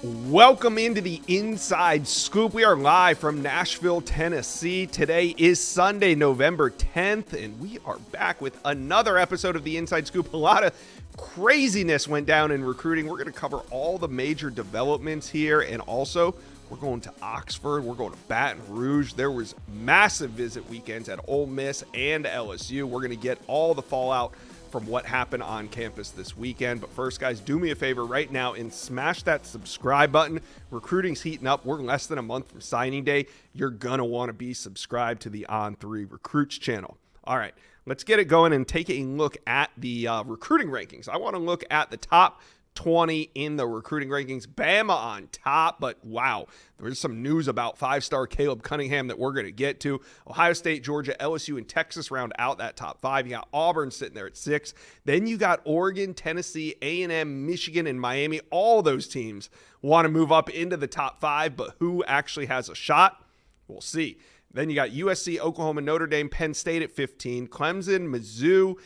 Welcome into the Inside Scoop. We are live from Nashville, Tennessee. Today is Sunday, November 10th, and we are back with another episode of the Inside Scoop. A lot of craziness went down in recruiting. We're going to cover all the major developments here, and also we're going to Oxford. We're going to Baton Rouge. There was massive visit weekends at Ole Miss and LSU. We're going to get all the fallout from what happened on campus this weekend. But first, guys, do me a favor right now and smash that subscribe button. Recruiting's heating up. We're less than a month from signing day. You're going to want to be subscribed to the On3 Recruits channel. All right, let's get it going and take a look at the recruiting rankings. I want to look at the top 20 in the recruiting rankings. Bama on top, but wow, there's some news about five-star Caleb Cunningham that we're going to get to. Ohio State, Georgia, LSU, and Texas round out that top 5. You got Auburn sitting there at 6. Then you got Oregon, Tennessee, A&M, Michigan, and Miami. All those teams want to move up into the top 5, but who actually has a shot? We'll see. Then you got USC, Oklahoma, Notre Dame, Penn State at 15, Clemson, Mizzou,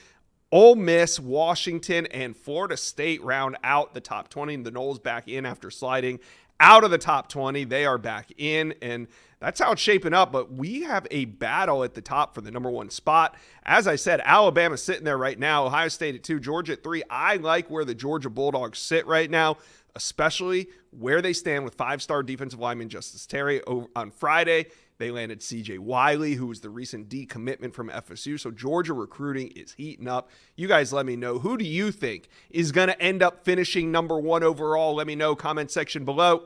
Ole Miss, Washington, and Florida State round out the top 20. The Noles back in after sliding out of the top 20. They are back in, and that's how it's shaping up. But we have a battle at the top for the number 1 spot. As I said, Alabama's sitting there right now. Ohio State at 2, Georgia at 3. I like where the Georgia Bulldogs sit right now, especially where they stand with 5-star defensive lineman Justice Terry. On Friday, they landed C.J. Wiley, who was the recent decommitment from FSU. So Georgia recruiting is heating up. You guys let me know. Who do you think is going to end up finishing number 1 overall? Let me know. Comment section below.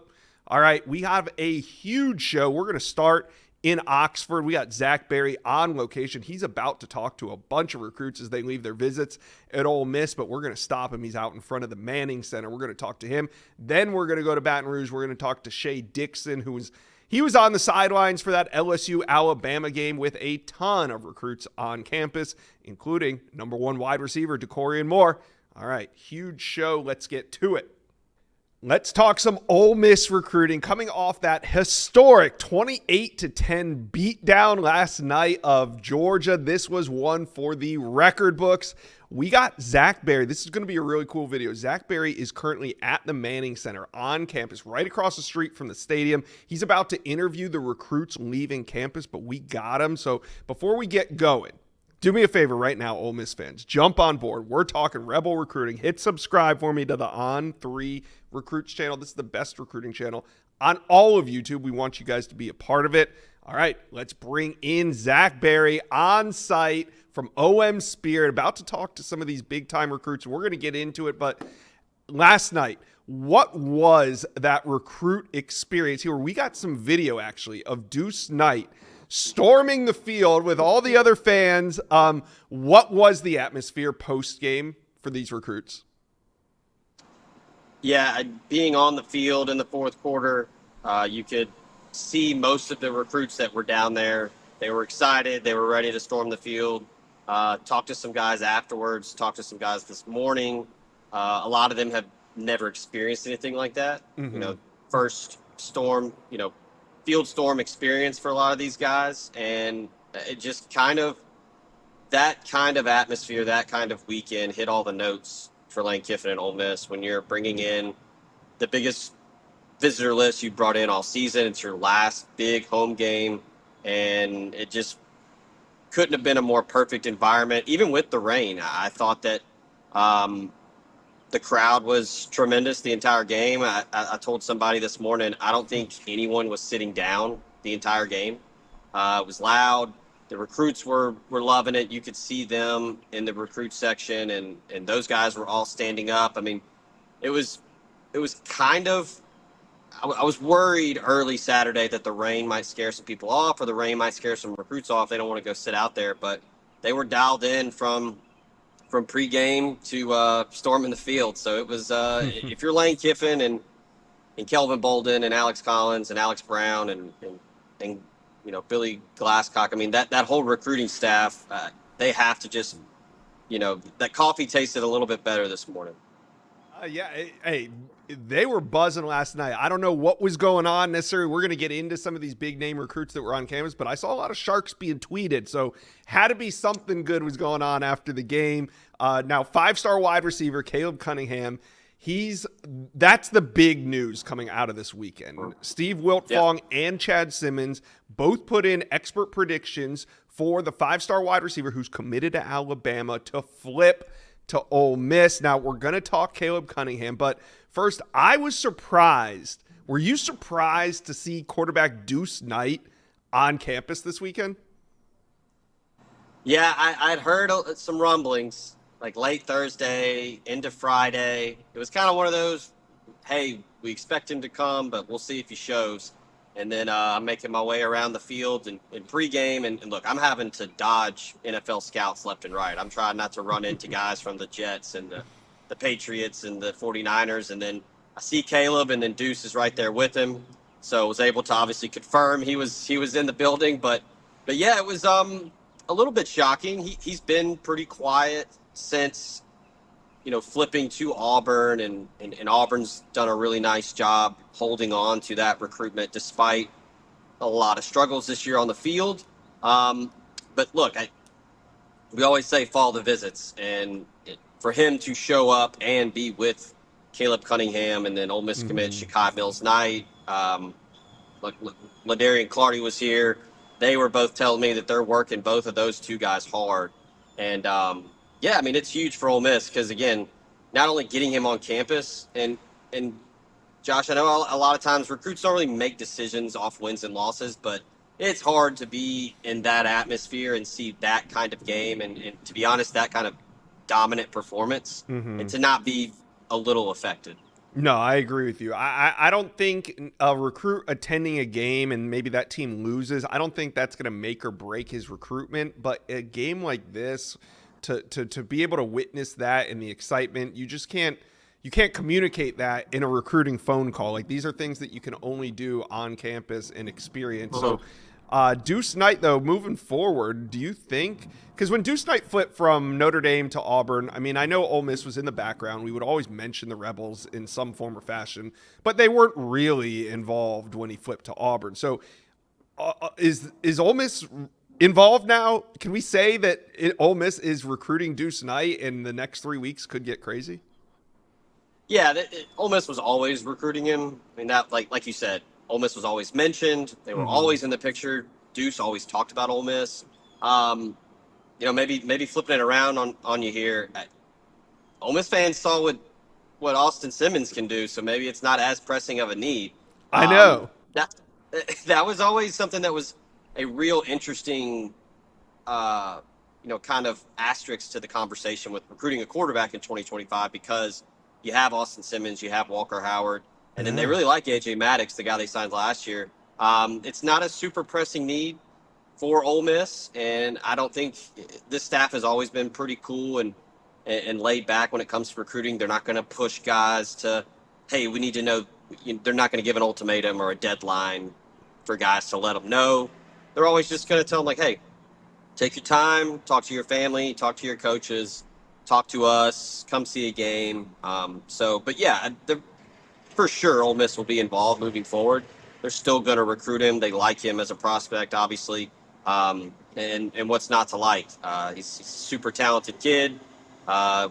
All right, we have a huge show. We're going to start in Oxford. We got Zach Berry on location. He's about to talk to a bunch of recruits as they leave their visits at Ole Miss, but we're going to stop him. He's out in front of the Manning Center. We're going to talk to him. Then we're going to go to Baton Rouge. We're going to talk to Shea Dixon, he was on the sidelines for that LSU-Alabama game with a ton of recruits on campus, including number 1 wide receiver, Decorian Moore. All right, huge show. Let's get to it. Let's talk some Ole Miss recruiting coming off that historic 28-10 beatdown last night of Georgia. This was one for the record books. We got Zach Berry. This is going to be a really cool video. Zach Berry is currently at the Manning Center on campus, right across the street from the stadium. He's about to interview the recruits leaving campus, but we got him. So before we get going, do me a favor right now, Ole Miss fans. Jump on board. We're talking Rebel recruiting. Hit subscribe for me to the On3 Recruits channel. This is the best recruiting channel on all of YouTube. We want you guys to be a part of it. All right, let's bring in Zach Berry on site from OM Spirit, about to talk to some of these big-time recruits. We're going to get into it, but last night, what was that recruit experience here? We got some video, actually, of Deuce Knight storming the field with all the other fans. What was the atmosphere post-game for these recruits? Yeah, being on the field in the fourth quarter, you could see most of the recruits that were down there. They were excited. They were ready to storm the field. Talked to some guys afterwards, talked to some guys this morning. A lot of them have never experienced anything like that. Mm-hmm. First storm, field storm experience for a lot of these guys. And it just that kind of atmosphere, that kind of weekend hit all the notes for Lane Kiffin and Ole Miss when you're bringing in the biggest visitor list you brought in all season. It's your last big home game, and it just couldn't have been a more perfect environment. Even with the rain, I thought that the crowd was tremendous the entire game. I told somebody this morning, I don't think anyone was sitting down the entire game. It was loud. The recruits were loving it. You could see them in the recruit section, and those guys were all standing up. I mean, it was kind of – I was worried early Saturday that the rain might scare some people off or the rain might scare some recruits off. They don't want to go sit out there. But they were dialed in from pregame to storming the field. So it was if you're Lane Kiffin and Kelvin Bolden and Alex Collins and Alex Brown and Billy Glasscock, I mean, that whole recruiting staff, they have to just, that coffee tasted a little bit better this morning. Hey, they were buzzing last night. I don't know what was going on necessarily. We're going to get into some of these big name recruits that were on campus, but I saw a lot of Sharks being tweeted. So had to be something good was going on after the game. Now, 5-star wide receiver Caleb Cunningham, That's the big news coming out of this weekend. Steve Wiltfong and Chad Simmons both put in expert predictions for the 5-star wide receiver who's committed to Alabama to flip to Ole Miss. Now, we're going to talk Caleb Cunningham, but first, I was surprised. Were you surprised to see quarterback Deuce Knight on campus this weekend? Yeah, I'd heard some rumblings, like late Thursday into Friday. It was kind of one of those, hey, we expect him to come, but we'll see if he shows. And then I'm making my way around the field and pregame. And look, I'm having to dodge NFL scouts left and right. I'm trying not to run into guys from the Jets and the Patriots and the 49ers. And then I see Caleb, and then Deuce is right there with him. So I was able to obviously confirm he was in the building. But yeah, it was a little bit shocking. He's been pretty quiet since, flipping to Auburn, and Auburn's done a really nice job holding on to that recruitment despite a lot of struggles this year on the field. But look, we always say follow the visits, and for him to show up and be with Caleb Cunningham and then Ole Miss commit Shakai Mills-Knight, LaDarian Clardy was here. They were both telling me that they're working both of those two guys hard. And, yeah, I mean, it's huge for Ole Miss because, again, not only getting him on campus, and Josh, I know a lot of times recruits don't really make decisions off wins and losses, but it's hard to be in that atmosphere and see that kind of game and to be honest, that kind of dominant performance and to not be a little affected. No, I agree with you. I don't think a recruit attending a game and maybe that team loses, I don't think that's going to make or break his recruitment. But a game like this, to be able to witness that and the excitement, you can't communicate that in a recruiting phone call. Like, these are things that you can only do on campus and experience. So Deuce Knight, though, moving forward, do you think – because when Deuce Knight flipped from Notre Dame to Auburn, I mean, I know Ole Miss was in the background. We would always mention the Rebels in some form or fashion, but they weren't really involved when he flipped to Auburn. So is Ole Miss involved now? Can we say that Ole Miss is recruiting Deuce Knight and the next 3 weeks could get crazy? Yeah, Ole Miss was always recruiting him. I mean, that like you said, Ole Miss was always mentioned. They were always in the picture. Deuce always talked about Ole Miss. Maybe flipping it around on you here. Ole Miss fans saw what Austin Simmons can do, so maybe it's not as pressing of a need. I know. That was always something that was a real interesting, kind of asterisk to the conversation with recruiting a quarterback in 2025 because you have Austin Simmons, you have Walker Howard, and then they really like A.J. Maddox, the guy they signed last year. It's not a super pressing need for Ole Miss, and I don't think this staff has always been pretty cool and laid back when it comes to recruiting. They're not going to push guys to, hey, we need to know. They're not going to give an ultimatum or a deadline for guys to let them know. They're always just going to tell them, like, hey, take your time, talk to your family, talk to your coaches, talk to us, come see a game. But yeah, for sure Ole Miss will be involved moving forward. They're still going to recruit him. They like him as a prospect, obviously. And what's not to like? He's a super talented kid.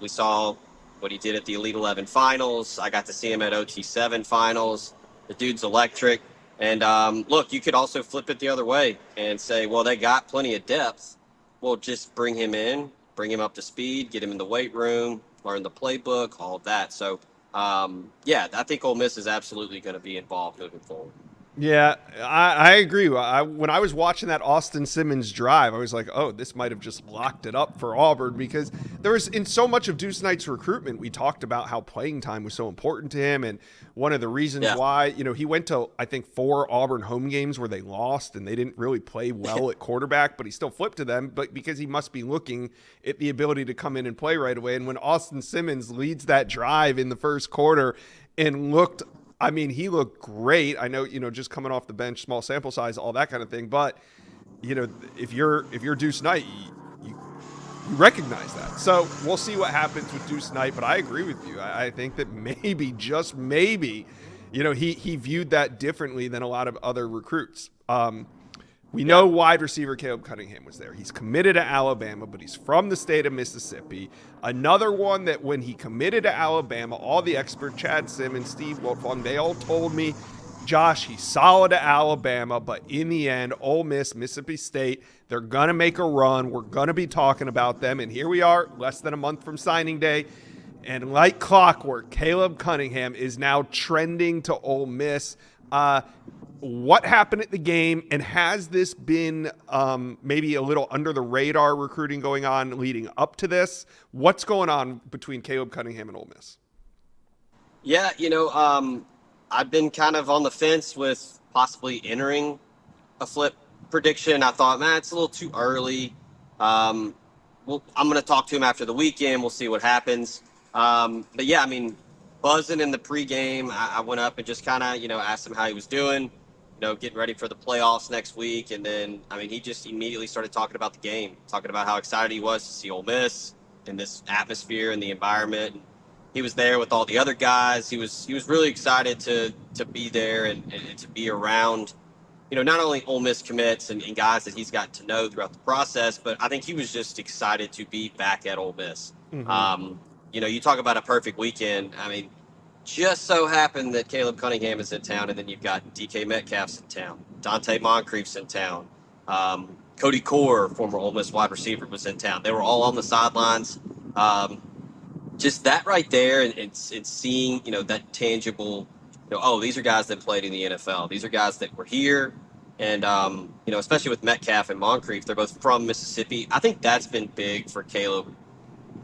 We saw what he did at the Elite 11 finals. I got to see him at OT7 finals. The dude's electric. And look, you could also flip it the other way and say, well, they got plenty of depth. Well, just bring him in, bring him up to speed, get him in the weight room, learn the playbook, all of that. So, yeah, I think Ole Miss is absolutely going to be involved moving forward. Yeah, I agree. When I was watching that Austin Simmons drive, I was like, oh, this might have just locked it up for Auburn because there was, in so much of Deuce Knight's recruitment, we talked about how playing time was so important to him. And one of the reasons why, he went to, I think, 4 Auburn home games where they lost and they didn't really play well at quarterback, but he still flipped to them, but because he must be looking at the ability to come in and play right away. And when Austin Simmons leads that drive in the first quarter and he looked great. I know, just coming off the bench, small sample size, all that kind of thing. But, if you're Deuce Knight, you recognize that. So we'll see what happens with Deuce Knight. But I agree with you. I think that maybe, just maybe, he viewed that differently than a lot of other recruits. We know wide receiver Caleb Cunningham was there. He's committed to Alabama, but he's from the state of Mississippi. Another one that when he committed to Alabama, all the experts, Chad Simmons, Steve Wiltfong, they all told me, Josh, he's solid to Alabama, but in the end, Ole Miss, Mississippi State, they're going to make a run. We're going to be talking about them. And here we are, less than a month from signing day. And like clockwork, Caleb Cunningham is now trending to Ole Miss. What happened at the game, and has this been maybe a little under the radar recruiting going on leading up to this? What's going on between Caleb Cunningham and Ole Miss? Yeah, I've been kind of on the fence with possibly entering a flip prediction. I thought, man, it's a little too early. I'm going to talk to him after the weekend. We'll see what happens. But yeah, I mean, buzzing in the pregame, I went up and just kind of, asked him how he was doing, getting ready for the playoffs next week. And then, I mean, he just immediately started talking about the game, talking about how excited he was to see Ole Miss in this atmosphere and the environment. He was there with all the other guys. He was really excited to be there and to be around, not only Ole Miss commits and guys that he's gotten to know throughout the process, but I think he was just excited to be back at Ole Miss. Mm-hmm. You talk about a perfect weekend. I mean, just so happened that Caleb Cunningham is in town, and then you've got DK Metcalf's in town, Dante Moncrief's in town, Cody Core, former Ole Miss wide receiver, was in town. They were all on the sidelines. Just that right there, and seeing, that tangible, these are guys that played in the NFL. These are guys that were here. And, especially with Metcalf and Moncrief, they're both from Mississippi. I think that's been big for Caleb,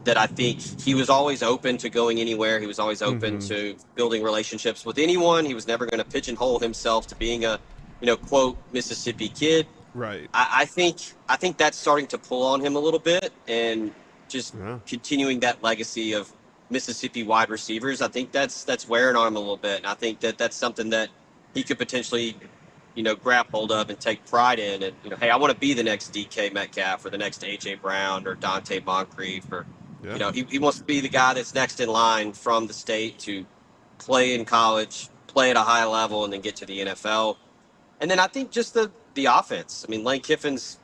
that I think he was always open to going anywhere. He was always open to building relationships with anyone. He was never going to pigeonhole himself to being a, quote, Mississippi kid. Right. I think that's starting to pull on him a little bit, and just continuing that legacy of Mississippi wide receivers. I think that's wearing on him a little bit. And I think that's something that he could potentially, grab hold of and take pride in. And, hey, I want to be the next DK Metcalf or the next AJ Brown or Dante Moncrief, or, he wants to be the guy that's next in line from the state to play in college, play at a high level, and then get to the NFL. And then I think just the offense. I mean, Lane Kiffin's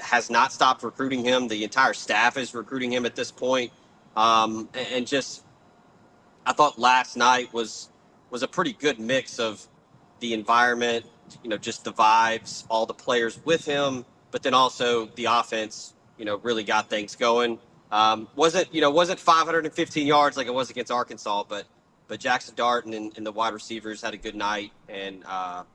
has not stopped recruiting him. The entire staff is recruiting him at this point. And just, I thought last night was a pretty good mix of the environment, just the vibes, all the players with him, but then also the offense, really got things going. Wasn't 515 yards like it was against Arkansas, but Jackson Dart and the wide receivers had a good night. And I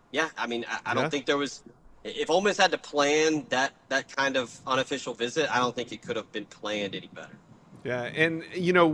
don't think there was, if Ole Miss had to plan that kind of unofficial visit, I don't think it could have been planned any better. Yeah, and,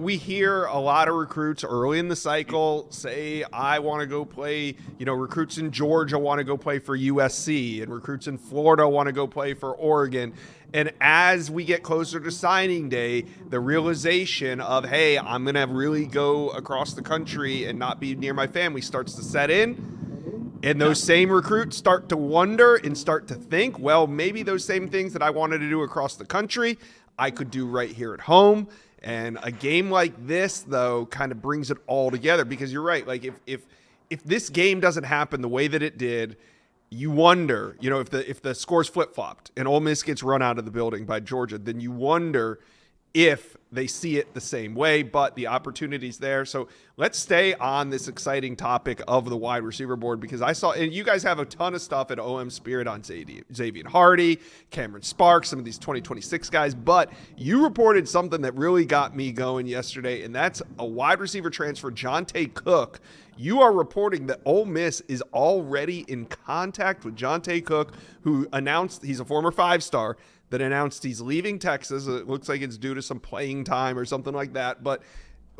we hear a lot of recruits early in the cycle say, I want to go play, recruits in Georgia want to go play for USC, and recruits in Florida want to go play for Oregon. And as we get closer to signing day, the realization of, hey, I'm going to really go across the country and not be near my family starts to set in. And those same recruits start to wonder and start to think, well, maybe those same things that I wanted to do across the country, I could do right here at home. And a game like this, though, kind of brings it all together, because you're right. Like if this game doesn't happen the way that it did, you wonder, if the scores flip-flopped and Ole Miss gets run out of the building by Georgia, then you wonder if they see it the same way, but the opportunity's there. So let's stay on this exciting topic of the wide receiver board, because I saw, and you guys have a ton of stuff at OM Spirit on Xavier Hardy, Cameron Sparks, some of these 2026 guys, but you reported something that really got me going yesterday, and that's a wide receiver transfer, Jonte Cook. You are reporting that Ole Miss is already in contact with Jonte Cook, who announced he's a former five-star, that announced he's leaving Texas. It looks like it's due to some playing time or something like that. But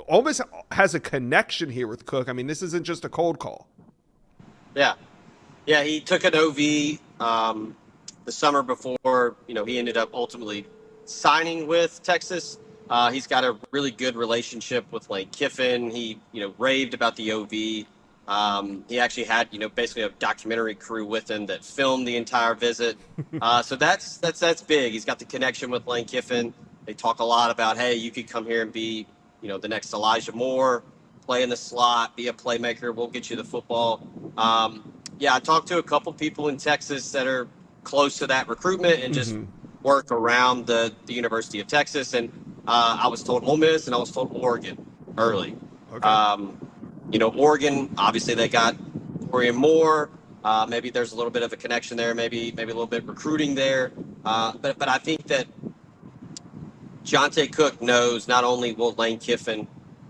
Ole Miss has a connection here with Cook. I mean, this isn't just a cold call. Yeah. Yeah, he took an OV the summer before, he ended up ultimately signing with Texas. He's got a really good relationship with Lane Kiffin. He, raved about the OV. He actually had, basically a documentary crew with him that filmed the entire visit. So that's big. He's got the connection with Lane Kiffin. They talk a lot about, hey, you could come here and be, the next Elijah Moore, play in the slot, be a playmaker. We'll get you the football. I talked to a couple people in Texas that are, close to that recruitment and just work around the University of Texas. And I was told Ole Miss and I was told Oregon early. Okay. Oregon, obviously they got Corian Moore. Maybe there's a little bit of a connection there, maybe a little bit recruiting there. But I think that Jonte Cook knows not only will Lane Kiffin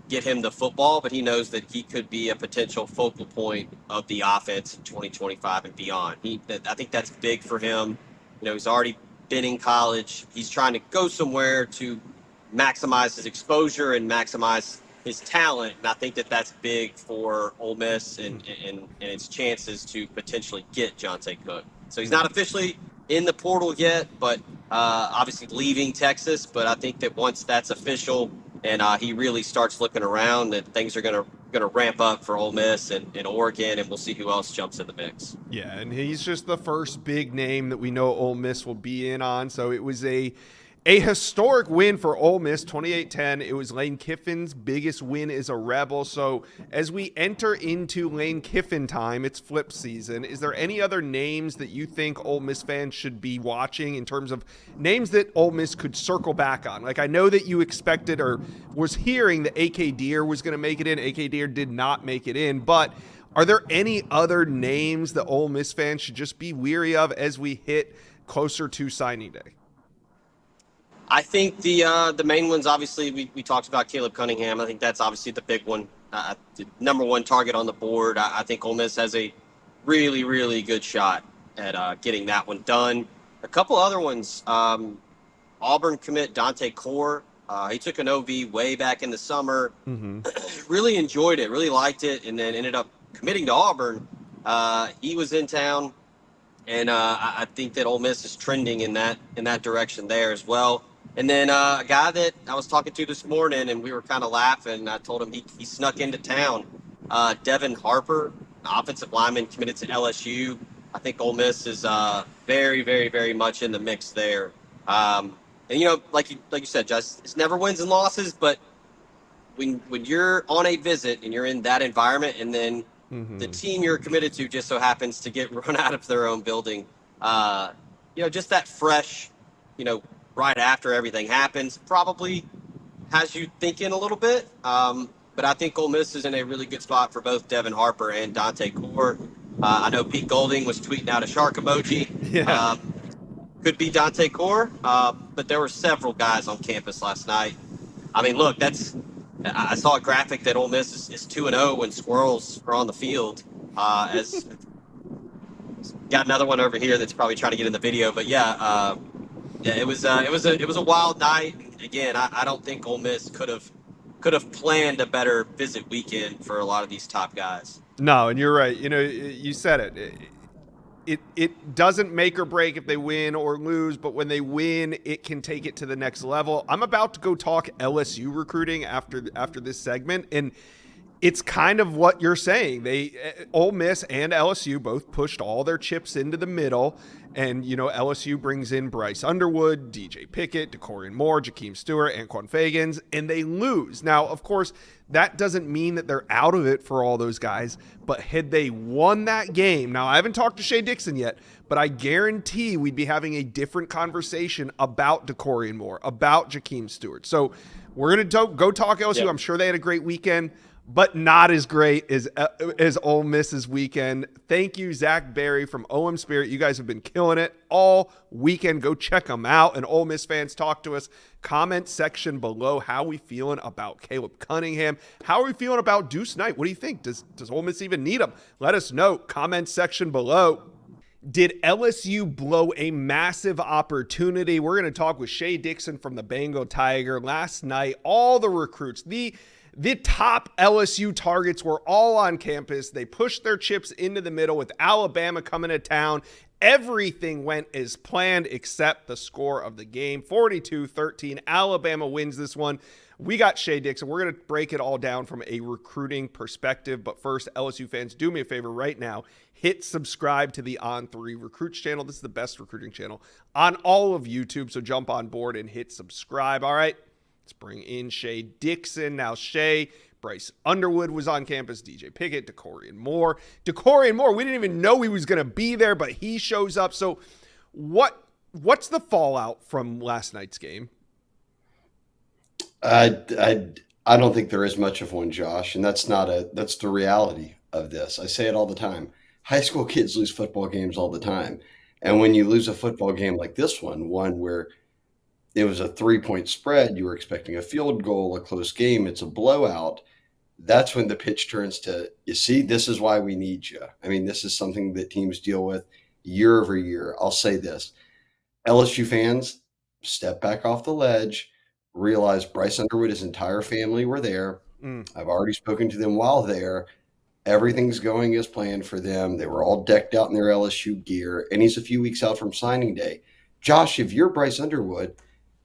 get him the football, but he knows that he could be a potential focal point of the offense in 2025 and beyond. I think that's big for him. He's already been in college. He's trying to go somewhere to maximize his exposure and maximize his talent. And I think that that's big for Ole Miss and its chances to potentially get Jonte Cook. So he's not officially in the portal yet, but obviously leaving Texas. But I think that once that's official and he really starts looking around, that things are going to ramp up for Ole Miss and Oregon, and we'll see who else jumps in the mix. Yeah, and he's just the first big name that we know Ole Miss will be in on. So it was a historic win for Ole Miss, 28-10. It was Lane Kiffin's biggest win as a Rebel. So as we enter into Lane Kiffin time, it's flip season. Is there any other names that you think Ole Miss fans should be watching in terms of names that Ole Miss could circle back on? Like, I know that you expected or was hearing that A.K. Deer was going to make it in. A.K. Deer did not make it in, but are there any other names that Ole Miss fans should just be weary of as we hit closer to signing day? I think the main ones, obviously, we talked about Caleb Cunningham. I think that's obviously the big one, the number one target on the board. I think Ole Miss has a really, really good shot at getting that one done. A couple other ones, Auburn commit Dante Core. He took an OV way back in the summer. Really enjoyed it, really liked it, and then ended up committing to Auburn. He was in town, and I think that Ole Miss is trending in that direction there as well. And then a guy that I was talking to this morning, and we were kind of laughing. I told him he snuck into town. Devin Harper, offensive lineman, committed to LSU. I think Ole Miss is very, very, very much in the mix there. And like you said, Josh, it's never wins and losses, but when you're on a visit and you're in that environment, and then the team you're committed to just so happens to get run out of their own building, just that fresh, right after everything happens, probably has you thinking a little bit. But I think Ole Miss is in a really good spot for both Devin Harper and Dante Core. I know Pete Golding was tweeting out a shark emoji. Yeah. Could be Dante Core, but there were several guys on campus last night. I mean, look, I saw a graphic that Ole Miss is 2-0 when squirrels are on the field. As got another one over here that's probably trying to get in the video, but yeah, it was a wild night. Again, I don't think Ole Miss could have planned a better visit weekend for a lot of these top guys. No, and you're right. You said it. It doesn't make or break if they win or lose, but when they win, it can take it to the next level. I'm about to go talk LSU recruiting after this segment, and it's kind of what you're saying. Ole Miss and LSU both pushed all their chips into the middle, and LSU brings in Bryce Underwood, DJ Pickett, DeCorian Moore, Jakeem Stewart, Anquan Fagans, and they lose. Now, of course, that doesn't mean that they're out of it for all those guys, but had they won that game, now I haven't talked to Shea Dixon yet, but I guarantee we'd be having a different conversation about DeCorian Moore, about Jakeem Stewart. So we're going to go talk LSU. Yep. I'm sure they had a great weekend, but not as great as Ole Miss's weekend. Thank you, Zach Berry from OM Spirit. You guys have been killing it all weekend. Go check them out. And Ole Miss fans, talk to us. Comment section below. How we feeling about Caleb Cunningham? How are we feeling about Deuce Knight? What do you think? Does Ole Miss even need him? Let us know. Comment section below. Did LSU blow a massive opportunity? We're going to talk with Shea Dixon from the Bengal Tiger. Last night, all the recruits, the top LSU targets were all on campus. They pushed their chips into the middle with Alabama coming to town. Everything went as planned except the score of the game. 42-13. Alabama wins this one. We got Shea Dixon. We're going to break it all down from a recruiting perspective. But first, LSU fans, do me a favor right now. Hit subscribe to the On3 Recruits channel. This is the best recruiting channel on all of YouTube. So jump on board and hit subscribe. All right. Let's bring in Shea Dixon. Now, Shea, Bryce Underwood was on campus, DJ Pickett, DeCorian Moore. DeCorian Moore, we didn't even know he was going to be there, but he shows up. So What's the fallout from last night's game? I don't think there is much of one, Josh, and that's the reality of this. I say it all the time. High school kids lose football games all the time. And when you lose a football game like this one where it was a 3-point spread, you were expecting a field goal, a close game, it's a blowout. That's when the pitch turns to, you see, this is why we need you. I mean, this is something that teams deal with year over year. I'll say this. LSU fans, step back off the ledge, realize Bryce Underwood, his entire family were there. Mm. I've already spoken to them while there. Everything's going as planned for them. They were all decked out in their LSU gear, and he's a few weeks out from signing day. Josh, if you're Bryce Underwood,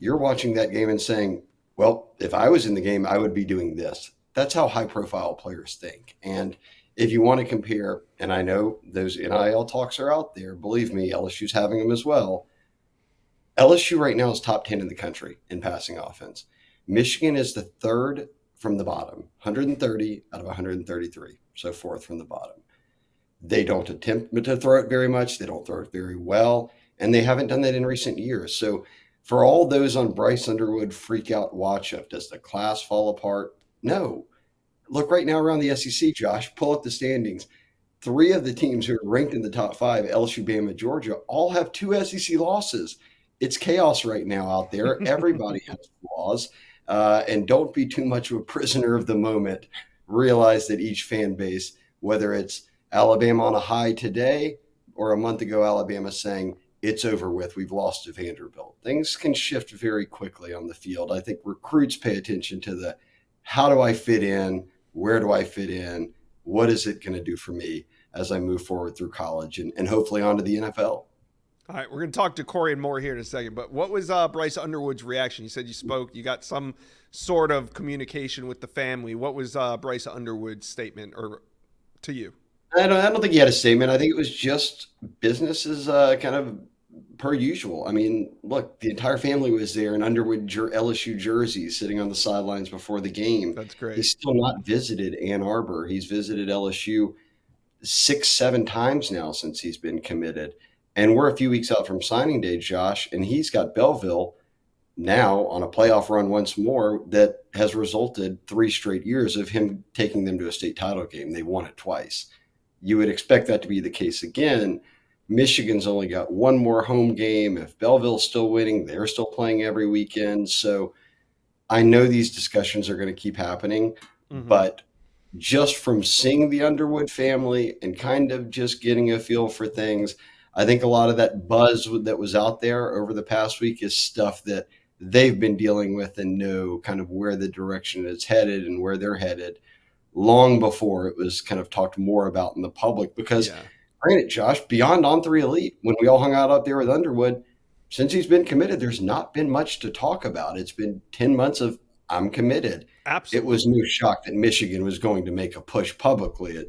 you're watching that game and saying, well, if I was in the game, I would be doing this. That's how high profile players think. And if you want to compare, and I know those NIL talks are out there, believe me, LSU's having them as well. LSU right now is top 10 in the country in passing offense. Michigan is the third from the bottom, 130 out of 133, so fourth from the bottom. They don't attempt to throw it very much. They don't throw it very well, and they haven't done that in recent years. So for all those on Bryce Underwood freak out watch of, does the class fall apart? No. Look right now around the SEC, Josh, pull up the standings. Three of the teams who are ranked in the top five, LSU, Bama, Georgia, all have two SEC losses. It's chaos right now out there. Everybody has flaws. And don't be too much of a prisoner of the moment. Realize that each fan base, whether it's Alabama on a high today or a month ago, Alabama saying it's over with, we've lost to Vanderbilt. Things can shift very quickly on the field. I think recruits pay attention to the how do I fit in? Where do I fit in? What is it going to do for me as I move forward through college and hopefully onto the NFL? All right, we're going to talk to Corey and more here in a second. But what was Bryce Underwood's reaction? You said you spoke, you got some sort of communication with the family. What was Bryce Underwood's statement or to you? I don't think he had a statement. I think it was just business as kind of per usual. I mean, look, the entire family was there in Underwood LSU jerseys sitting on the sidelines before the game. That's great. He's still not visited Ann Arbor. He's visited LSU 6, 7 times now since he's been committed. And we're a few weeks out from signing day, Josh, and he's got Belleville now on a playoff run once more that has resulted 3 straight years of him taking them to a state title game. They won it twice. You would expect that to be the case again. Michigan's only got one more home game. If Belleville's still winning, they're still playing every weekend. So I know these discussions are going to keep happening, but just from seeing the Underwood family and kind of just getting a feel for things, I think a lot of that buzz that was out there over the past week is stuff that they've been dealing with and know kind of where the direction is headed and where they're headed long before it was kind of talked more about in the public. Because, granted, Josh, beyond On3 Elite, when we all hung out up there with Underwood, since he's been committed, there's not been much to talk about. It's been 10 months of I'm committed. Absolutely. It was no shock that Michigan was going to make a push publicly.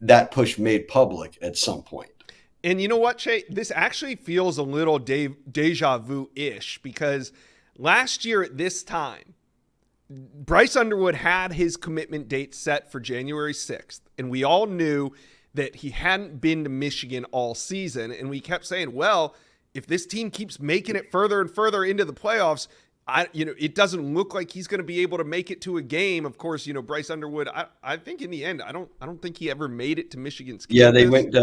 That push made public at some point. And you know what, Shay? This actually feels a little deja vu-ish because last year at this time, Bryce Underwood had his commitment date set for January 6th, and we all knew that he hadn't been to Michigan all season, and we kept saying, well, if this team keeps making it further and further into the playoffs, it doesn't look like he's going to be able to make it to a game. Of course, Bryce Underwood, I think in the end, I don't think he ever made it to Michigan's campus. Yeah, they went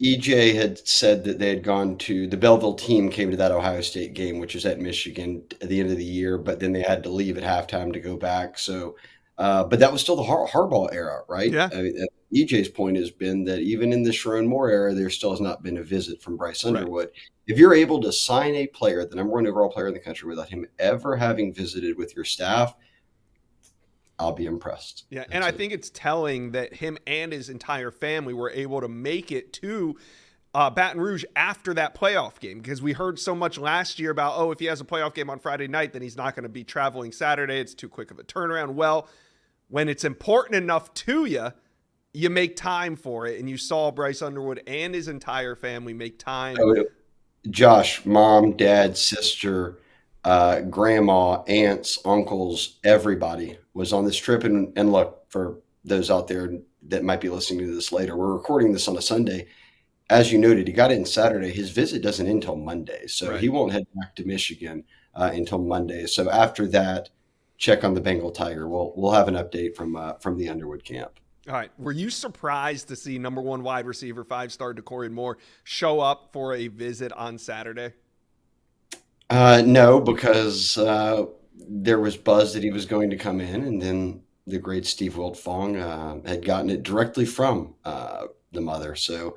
EJ had said that they had gone to the Belleville team came to that Ohio State game, which was at Michigan at the end of the year, but then they had to leave at halftime to go back. So, but that was still the Harbaugh era, right? Yeah. I mean, EJ's point has been that even in the Sharon Moore era, there still has not been a visit from Bryce Underwood. Right. If you're able to sign a player, the number 1 overall player in the country, without him ever having visited with your staff, I'll be impressed. Yeah, and I think it's telling that him and his entire family were able to make it to Baton Rouge after that playoff game, because we heard so much last year about, if he has a playoff game on Friday night, then he's not going to be traveling Saturday. It's too quick of a turnaround. Well, when it's important enough to you, you make time for it, and you saw Bryce Underwood and his entire family make time. Josh, mom, dad, sister, grandma, aunts, uncles, everybody was on this trip. And look, for those out there that might be listening to this later, we're recording this on a Sunday. as you noted, he got in Saturday. His visit doesn't end until Monday, so Right. he won't head back to Michigan until Monday. So after that, check on the Bengal Tiger. We'll have an update from the Underwood camp. All right. Were you surprised to see #1 wide receiver, 5-star DeCorian Moore, show up for a visit on Saturday? No, because there was buzz that he was going to come in, and then the great Steve Wiltfong had gotten it directly from the mother. So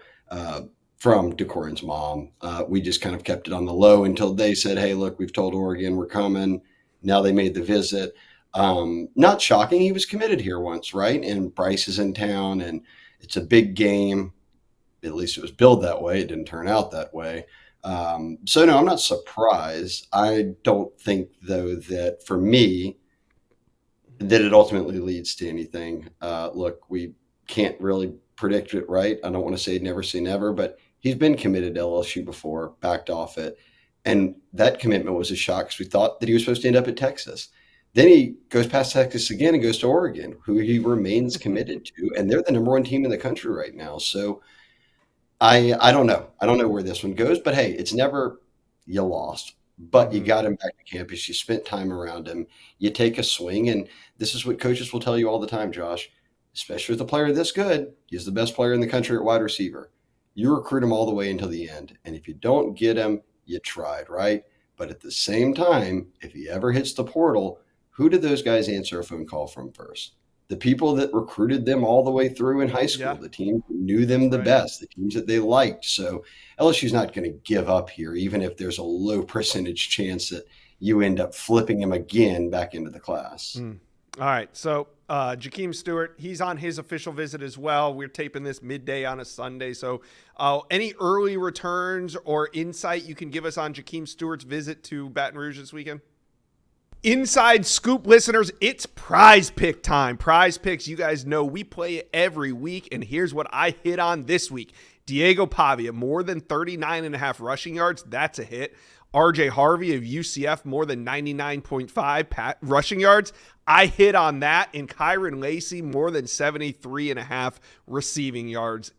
from DeCorin's mom, we just kind of kept it on the low until they said, "Hey, look, we've told Oregon we're coming." Now they made the visit. Not shocking. He was committed here once, right? And Bryce is in town, and it's a big game. At least it was billed that way. It didn't turn out that way. So no, I'm not surprised. I don't think though that for me that it ultimately leads to anything. Look, we can't really predict it, right? I don't want to never say never, but he's been committed to LSU before, backed off it, and that commitment was a shock because we thought that he was supposed to end up at Texas. Then he goes past Texas again and goes to Oregon, who he remains committed to, and they're the #1 team in the country right now. So I don't know. I don't know where this one goes, but hey, it's never you lost, but you Mm-hmm. got him back to campus. You spent time around him. You take a swing, and this is what coaches will tell you all the time, Josh. Especially with a player this good, he's the best player in the country at wide receiver. You recruit him all the way until the end, and if you don't get him, you tried, right? But at the same time, if he ever hits the portal, who did those guys answer a phone call from first? The people that recruited them all the way through in high school, Yeah, the teams that knew that's them the right. best, the teams that they liked. So LSU's not going to give up here, even if there's a low percentage chance that you end up flipping him again back into the class. Mm. All right. So Jakeem Stewart, he's on his official visit as well. We're taping this midday on a Sunday. So any early returns or insight you can give us on Jakeem Stewart's visit to Baton Rouge this weekend? Inside Scoop listeners, it's prize pick time. Prize picks, you guys know we play it every week, and here's what I hit on this week. Diego Pavia, more than 39.5 rushing yards. That's a hit. RJ Harvey of UCF, more than 99.5 rushing yards. I hit on that. And Kyron Lacey, more than 73.5 receiving yards.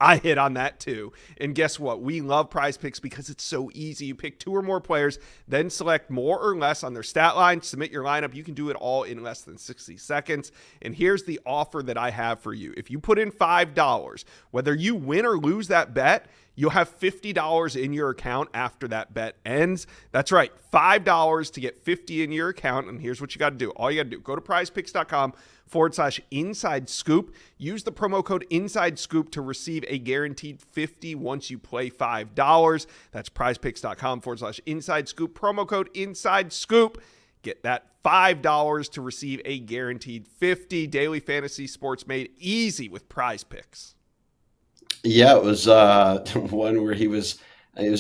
I hit on that too. And guess what? We love prize picks because it's so easy. You pick 2 or more players, then select more or less on their stat line, submit your lineup. You can do it all in less than 60 seconds. And here's the offer that I have for you. If you put in $5, whether you win or lose that bet, you'll have $50 in your account after that bet ends. That's right, $5 to get $50 in your account. And here's what you got to do. All you got to do, go to prizepicks.com/inside scoop. Use the promo code inside scoop to receive a guaranteed $50 once you play $5. That's prizepicks.com/inside scoop. Promo code inside scoop. Get that $5 to receive a guaranteed $50. Daily fantasy sports made easy with Prize Picks. Yeah, it was one where he was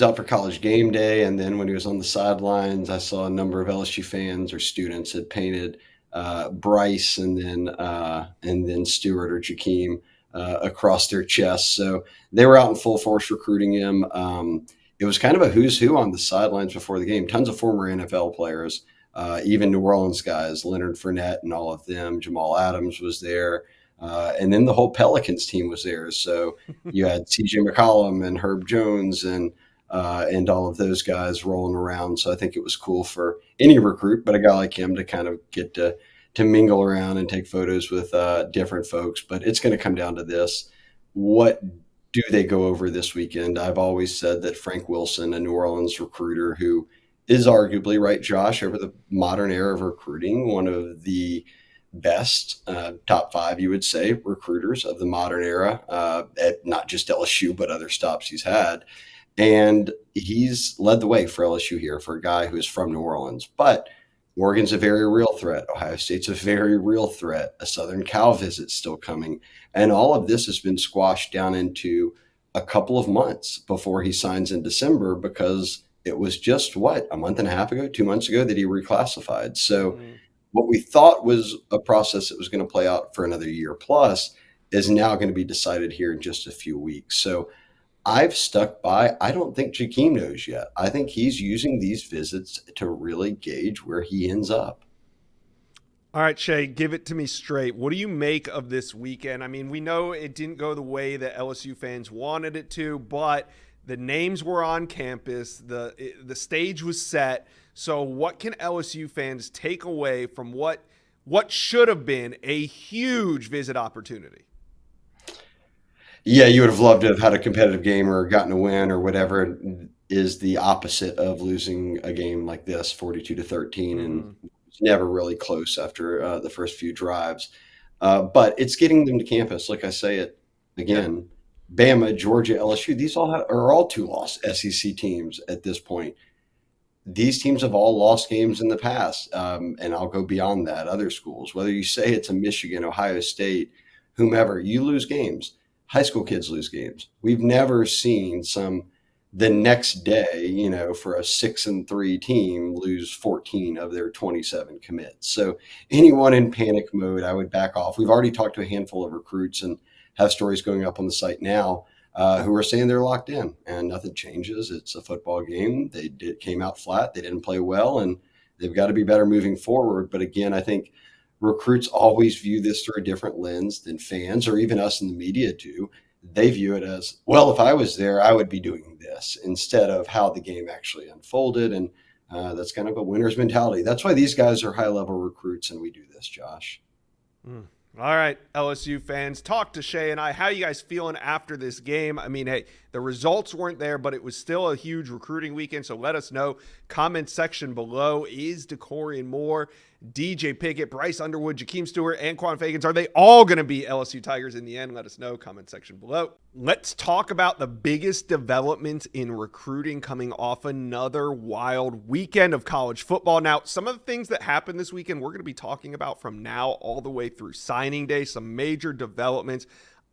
out for college game day, and then when he was on the sidelines, I saw a number of LSU fans or students had painted Bryce and then Stewart or Jakeem across their chests. So they were out in full force recruiting him. It was kind of a who's who on the sidelines before the game. Tons of former NFL players, even New Orleans guys, Leonard Fournette and all of them. Jamal Adams was there. And then the whole Pelicans team was there. So you had CJ McCollum and Herb Jones and all of those guys rolling around. So I think it was cool for any recruit, but a guy like him to kind of get to mingle around and take photos with different folks. But it's going to come down to this: what do they go over this weekend? I've always said that Frank Wilson, a New Orleans recruiter who is arguably, right, Josh, over the modern era of recruiting, one of the best top 5, you would say, recruiters of the modern era at not just LSU but other stops he's had, and he's led the way for LSU here for a guy who is from New Orleans. But Oregon's a very real threat. Ohio State's a very real threat. A Southern Cal visit's still coming, and all of this has been squashed down into a couple of months before he signs in December, because it was just a month and a half ago, 2 months ago, that he reclassified. So Mm. what we thought was a process that was going to play out for another year plus is now going to be decided here in just a few weeks. So I've stuck by, I don't think Jakeem knows yet. I think he's using these visits to really gauge where he ends up. All right, Shay, give it to me straight. What do you make of this weekend? I mean, we know it didn't go the way that LSU fans wanted it to, but the names were on campus. The stage was set. So what can LSU fans take away from what should have been a huge visit opportunity? Yeah, you would have loved to have had a competitive game or gotten a win or whatever. Is the opposite of losing a game like this, 42-13, and it's never really close after the first few drives. But it's getting them to campus. Like I say it again, Bama, Georgia, LSU, these are all two-loss SEC teams at this point. These teams have all lost games in the past, and I'll go beyond that. Other schools, whether you say it's a Michigan, Ohio State, whomever, you lose games. High school kids lose games. We've never seen the next day, for a 6-3 team lose 14 of their 27 commits. So anyone in panic mode, I would back off. We've already talked to a handful of recruits and have stories going up on the site now who are saying they're locked in and nothing changes. It's a football game. Came out flat. They didn't play well, and they've got to be better moving forward. But again, I think recruits always view this through a different lens than fans or even us in the media do. They view it as, well, if I was there, I would be doing this instead of how the game actually unfolded. And that's kind of a winner's mentality. That's why these guys are high-level recruits, and we do this, Josh. All right, LSU fans, talk to Shay and I. How you guys feeling after this game? I mean, hey, the results weren't there, but it was still a huge recruiting weekend, so let us know. Comment section below. Is Decorian Moore, DJ Pickett, Bryce Underwood, Jakeem Stewart, and Quan Fagans, are they all going to be LSU Tigers in the end? Let us know. Comment section below. Let's talk about the biggest developments in recruiting coming off another wild weekend of college football. Now, some of the things that happened this weekend, we're going to be talking about from now all the way through signing day, some major developments.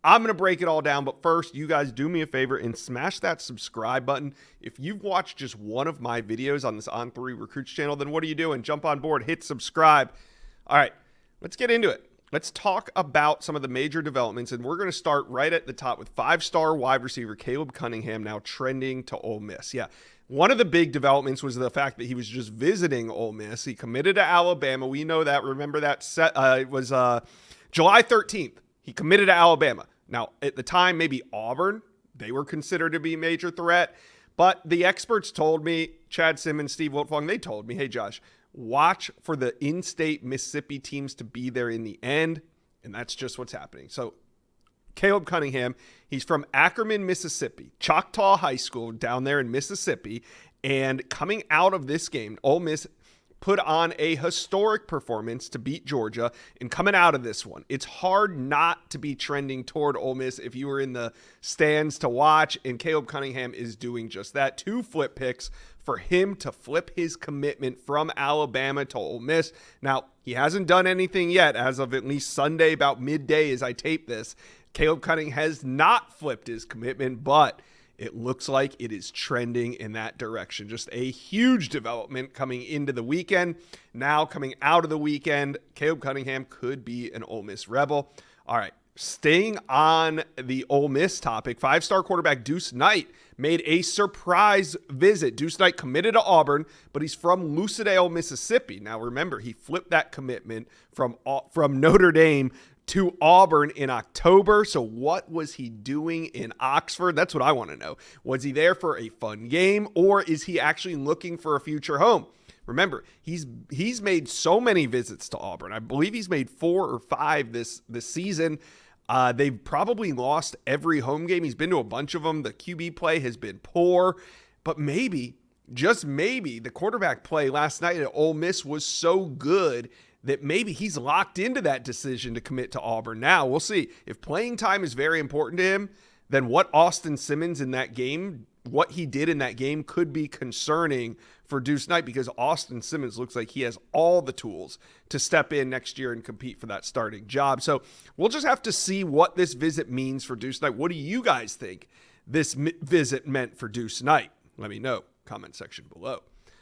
I'm going to break it all down, but first, you guys do me a favor and smash that subscribe button. If you've watched just one of my videos on this On3 Recruits channel, then what are you doing? Jump on board, hit subscribe. All right, let's get into it. Let's talk about some of the major developments, and we're going to start right at the top with five-star wide receiver Caleb Cunningham now trending to Ole Miss. Yeah, one of the big developments was the fact that he was just visiting Ole Miss. He committed to Alabama. We know that. Remember that it was July 13th. He committed to Alabama. Now, at the time, maybe Auburn, they were considered to be a major threat. But the experts told me, Chad Simmons, Steve Wiltfong, they told me, hey, Josh, watch for the in-state Mississippi teams to be there in the end. And that's just what's happening. So Caleb Cunningham, he's from Ackerman, Mississippi, Choctaw High School down there in Mississippi. And coming out of this game, Ole Miss put on a historic performance to beat Georgia, and coming out of this one, it's hard not to be trending toward Ole Miss if you were in the stands to watch, and Caleb Cunningham is doing just that. 2 flip picks for him to flip his commitment from Alabama to Ole Miss. Now, he hasn't done anything yet as of at least Sunday, about midday as I tape this. Caleb Cunningham has not flipped his commitment, but it looks like it is trending in that direction. Just a huge development coming into the weekend. Now coming out of the weekend, Caleb Cunningham could be an Ole Miss Rebel. All right, staying on the Ole Miss topic, 5-star quarterback Deuce Knight made a surprise visit. Deuce Knight committed to Auburn, but he's from Lucedale, Mississippi. Now remember, he flipped that commitment from Notre Dame to Auburn in October. So what was he doing in Oxford? That's what I want to know. Was he there for a fun game, or is he actually looking for a future home? Remember, he's made so many visits to Auburn. I believe he's made 4 or 5 this season. They've probably lost every home game. He's been to a bunch of them. The QB play has been poor, but maybe, just maybe, the quarterback play last night at Ole Miss was so good that maybe he's locked into that decision to commit to Auburn. Now, we'll see. If playing time is very important to him, then what Austin Simmons in that game, what he did in that game could be concerning for Deuce Knight, because Austin Simmons looks like he has all the tools to step in next year and compete for that starting job. So we'll just have to see what this visit means for Deuce Knight. What do you guys think this visit meant for Deuce Knight? Let me know. Comment section below.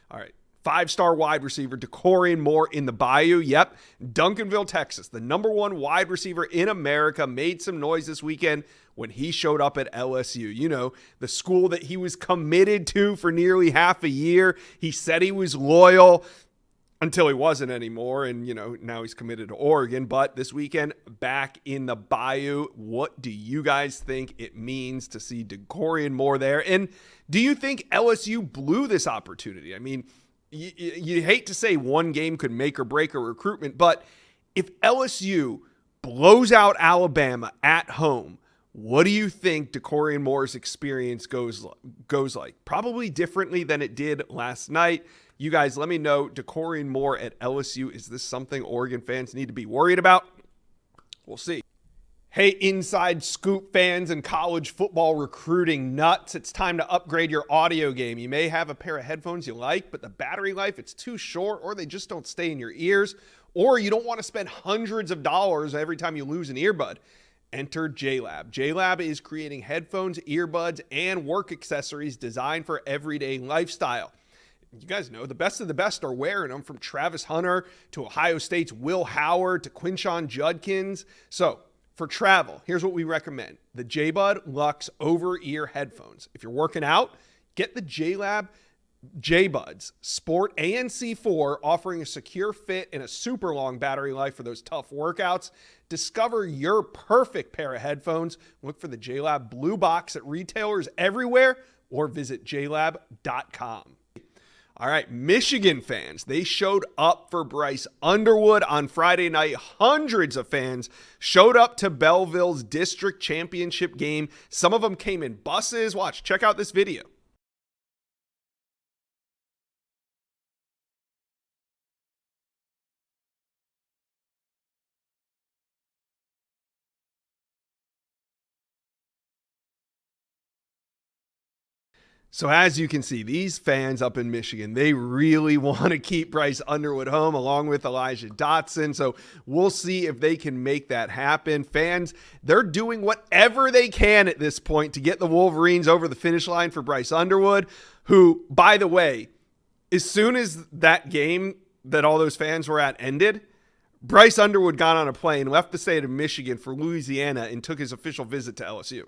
All right. 5-star wide receiver Decorian Moore in the Bayou. Yep. Duncanville, Texas. The #1 wide receiver in America made some noise this weekend when he showed up at LSU. You know, the school that he was committed to for nearly half a year. He said he was loyal. until he wasn't anymore. And, now he's committed to Oregon. But this weekend, back in the Bayou. What do you guys think it means to see Dakorien Moore there? And do you think LSU blew this opportunity? I mean, you hate to say one game could make or break a recruitment, but if LSU blows out Alabama at home, what do you think Dakorien Moore's experience goes like? Probably differently than it did last night. You guys, let me know. Dakorien Moore at LSU, is this something Oregon fans need to be worried about? We'll see. Hey, Inside Scoop fans and college football recruiting nuts. It's time to upgrade your audio game. You may have a pair of headphones you like, but the battery life, it's too short, or they just don't stay in your ears, or you don't want to spend hundreds of dollars every time you lose an earbud. Enter JLab. JLab is creating headphones, earbuds, and work accessories designed for everyday lifestyle. You guys know the best of the best are wearing them, from Travis Hunter to Ohio State's Will Howard to Quinshon Judkins. So for travel, here's what we recommend. The JBud Luxe over-ear headphones. If you're working out, get the JLab JBuds Sport ANC4, offering a secure fit and a super long battery life for those tough workouts. Discover your perfect pair of headphones. Look for the JLab Blue Box at retailers everywhere or visit jlab.com. All right, Michigan fans, they showed up for Bryce Underwood on Friday night. Hundreds of fans showed up to Belleville's district championship game. Some of them came in buses. Watch, check out this video. So as you can see, these fans up in Michigan, they really want to keep Bryce Underwood home along with Elijah Dotson. So we'll see if they can make that happen. Fans, they're doing whatever they can at this point to get the Wolverines over the finish line for Bryce Underwood, who, by the way, as soon as that game that all those fans were at ended, Bryce Underwood got on a plane, left the state of Michigan for Louisiana, and took his official visit to LSU.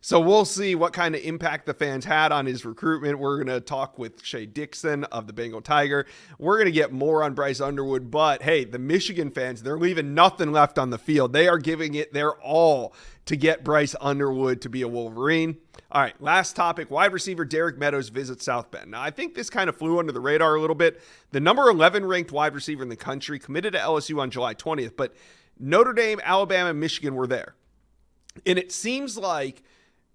So we'll see what kind of impact the fans had on his recruitment. We're going to talk with Shea Dixon of the Bengal Tiger. We're going to get more on Bryce Underwood. But, hey, the Michigan fans, they're leaving nothing left on the field. They are giving it their all to get Bryce Underwood to be a Wolverine. All right, last topic. Wide receiver Derek Meadows visits South Bend. Now, I think this kind of flew under the radar a little bit. The number 11 ranked wide receiver in the country committed to LSU on July 20th. But Notre Dame, Alabama, and Michigan were there. And it seems like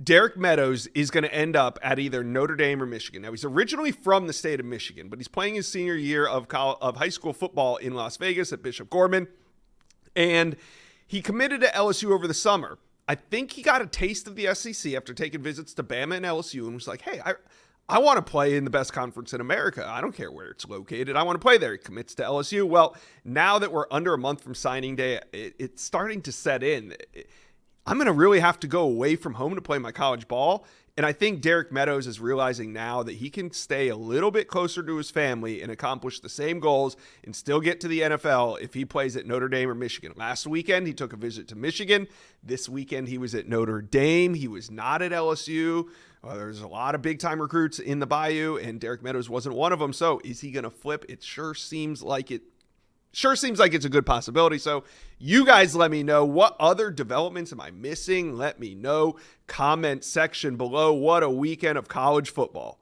Derek Meadows is going to end up at either Notre Dame or Michigan. Now, he's originally from the state of Michigan, but he's playing his senior year of high school football in Las Vegas at Bishop Gorman. And he committed to LSU over the summer. I think he got a taste of the SEC after taking visits to Bama and LSU and was like, hey, I want to play in the best conference in America. I don't care where it's located. I want to play there. He commits to LSU. Well, now that we're under a month from signing day, it's starting to set in. I'm going to really have to go away from home to play my college ball. And I think Derek Meadows is realizing now that he can stay a little bit closer to his family and accomplish the same goals and still get to the NFL if he plays at Notre Dame or Michigan. Last weekend, he took a visit to Michigan. This weekend, he was at Notre Dame. He was not at LSU. There's a lot of big-time recruits in the Bayou, and Derek Meadows wasn't one of them. So is he going to flip? It sure seems like it's a good possibility. So you guys let me know, what other developments am I missing? Let me know. Comment section below. What a weekend of college football.